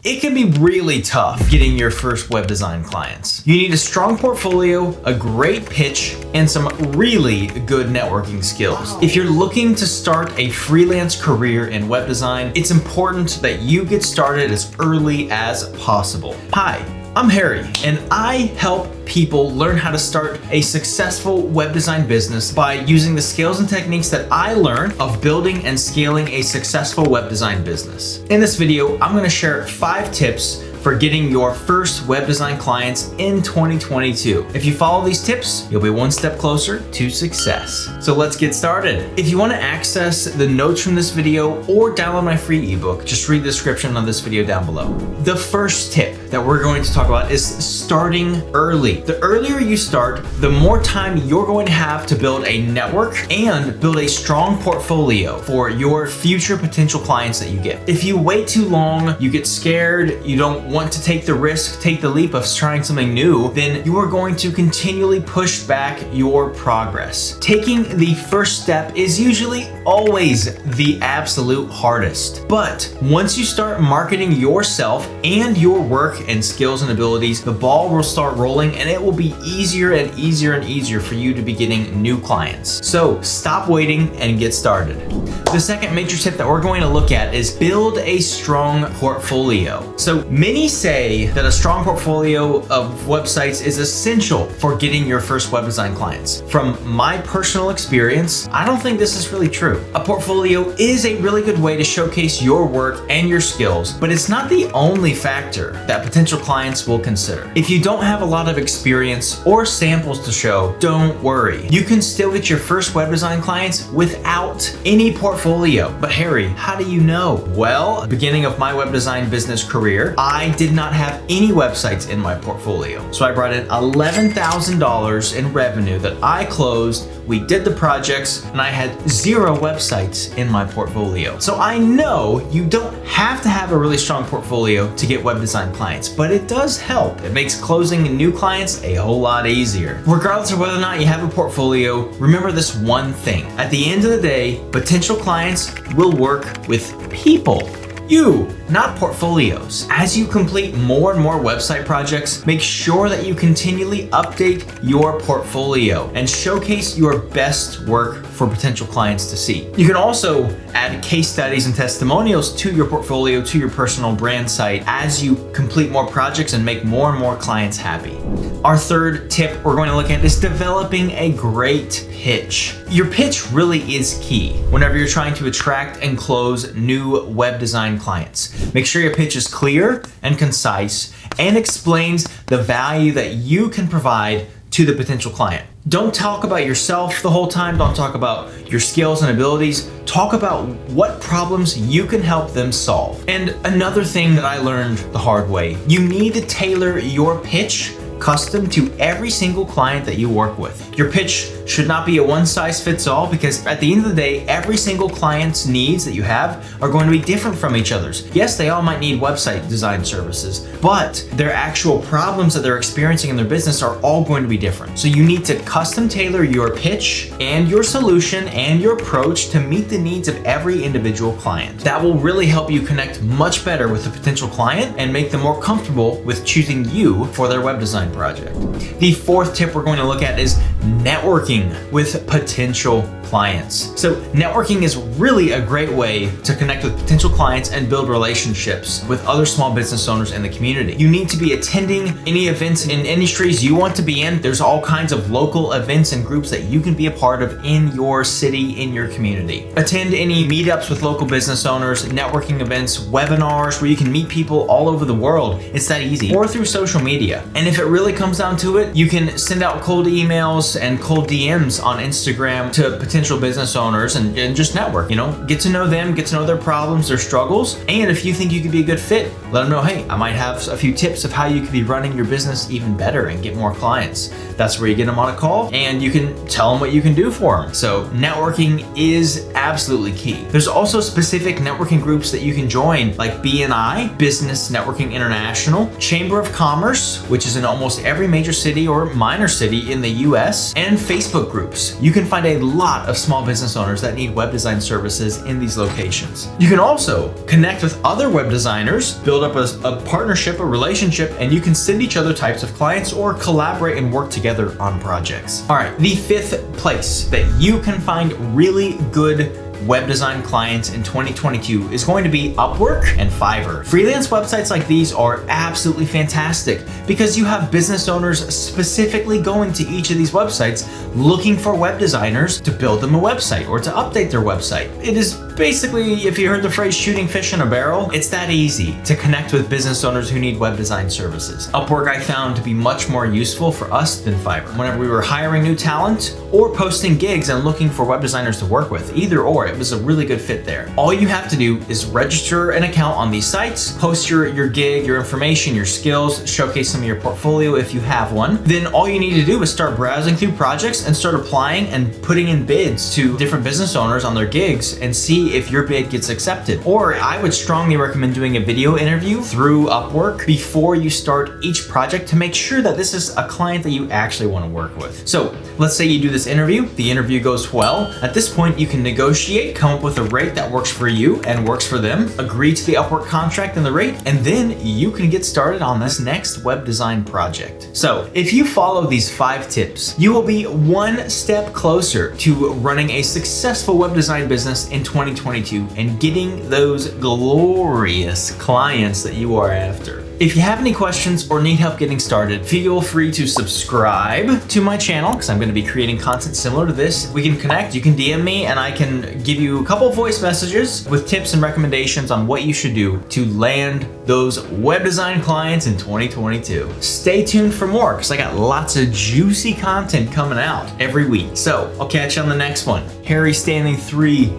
It can be really tough getting your first web design clients. You need a strong portfolio, a great pitch, and some really good networking skills. If you're looking to start a freelance career in web design, it's important that you get started as early as possible. Hi, I'm Harry, and I help people learn how to start a successful web design business by using the skills and techniques that I learned of building and scaling a successful web design business. In this video, I'm going to share 5 tips for getting your first web design clients in 2022. If you follow these tips, you'll be one step closer to success. So let's get started. If you want to access the notes from this video or download my free ebook, just read the description of this video down below. The first tip that we're going to talk about is starting early. The earlier you start, the more time you're going to have to build a network and build a strong portfolio for your future potential clients that you get. If you wait too long, you get scared, you don't want to take the risk, take the leap of trying something new, then you are going to continually push back your progress. Taking the first step is usually always the absolute hardest. But once you start marketing yourself and your work and skills and abilities, the ball will start rolling and it will be easier and easier and easier for you to be getting new clients. So stop waiting and get started. The second major tip that we're going to look at is build a strong portfolio. So many say that a strong portfolio of websites is essential for getting your first web design clients. From my personal experience, I don't think this is really true. A portfolio is a really good way to showcase your work and your skills, but it's not the only factor that potential clients will consider. If you don't have a lot of experience or samples to show, don't worry. You can still get your first web design clients without any portfolio. But Harry, how do you know? Well, at the beginning of my web design business career, I did not have any websites in my portfolio. So I brought in $11,000 in revenue that I closed. We did the projects and I had 0 websites in my portfolio. So I know you don't have to have a really strong portfolio to get web design clients, but it does help. It makes closing new clients a whole lot easier. Regardless of whether or not you have a portfolio, remember this one thing. At the end of the day, potential clients will work with people. You, not portfolios. As you complete more and more website projects, make sure that you continually update your portfolio and showcase your best work for potential clients to see. You can also add case studies and testimonials to your portfolio, to your personal brand site as you complete more projects and make more and more clients happy. Our third tip we're going to look at is developing a great pitch. Your pitch really is key whenever you're trying to attract and close new web design clients. Make sure your pitch is clear and concise and explains the value that you can provide to the potential client. Don't talk about yourself the whole time. Don't talk about your skills and abilities. Talk about what problems you can help them solve. And another thing that I learned the hard way, you need to tailor your pitch custom to every single client that you work with. Your pitch should not be a one-size-fits-all because at the end of the day, every single client's needs that you have are going to be different from each other's. Yes, they all might need website design services, but their actual problems that they're experiencing in their business are all going to be different. So you need to custom tailor your pitch and your solution and your approach to meet the needs of every individual client. That will really help you connect much better with the potential client and make them more comfortable with choosing you for their web design project. The fourth tip we're going to look at is networking with potential clients. So networking is really a great way to connect with potential clients and build relationships with other small business owners in the community. You need to be attending any events in industries you want to be in. There's all kinds of local events and groups that you can be a part of in your city, in your community. Attend any meetups with local business owners, networking events, webinars where you can meet people all over the world. It's that easy. Or through social media. And if it really comes down to it, you can send out cold emails and cold DMs on Instagram to potential business owners and just network, get to know them, get to know their problems, their struggles. And if you think you could be a good fit, let them know, hey, I might have a few tips of how you could be running your business even better and get more clients. That's where you get them on a call and you can tell them what you can do for them. So networking is absolutely key. There's also specific networking groups that you can join, like BNI, Business Networking International, Chamber of Commerce, which is in almost every major city or minor city in the US, and Facebook groups. You can find a lot of small business owners that need web design services in these locations. You can also connect with other web designers, build up a partnership, a relationship, and you can send each other types of clients or collaborate and work together on projects. All right, the fifth place that you can find really good web design clients in 2022 is going to be Upwork and Fiverr. Freelance websites like these are absolutely fantastic because you have business owners specifically going to each of these websites looking for web designers to build them a website or to update their website. It is basically, if you heard the phrase shooting fish in a barrel, it's that easy to connect with business owners who need web design services. Upwork I found to be much more useful for us than Fiverr. Whenever we were hiring new talent or posting gigs and looking for web designers to work with, either or, it was a really good fit there. All you have to do is register an account on these sites, post your gig, your information, your skills, showcase some of your portfolio if you have one. Then all you need to do is start browsing through projects and start applying and putting in bids to different business owners on their gigs and see if your bid gets accepted. Or I would strongly recommend doing a video interview through Upwork before you start each project to make sure that this is a client that you actually want to work with. So let's say you do this interview, the interview goes well. At this point, you can negotiate, come up with a rate that works for you and works for them, agree to the Upwork contract and the rate, and then you can get started on this next web design project. So if you follow these 5 tips, you will be one step closer to running a successful web design business in 2022 and getting those glorious clients that you are after. If you have any questions or need help getting started, feel free to subscribe to my channel because I'm going to be creating content similar to this. We can connect, you can DM me, and I can give you a couple voice messages with tips and recommendations on what you should do to land those web design clients in 2022. Stay tuned for more because I got lots of juicy content coming out every week. So I'll catch you on the next one. Harry Stanley 3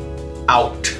out.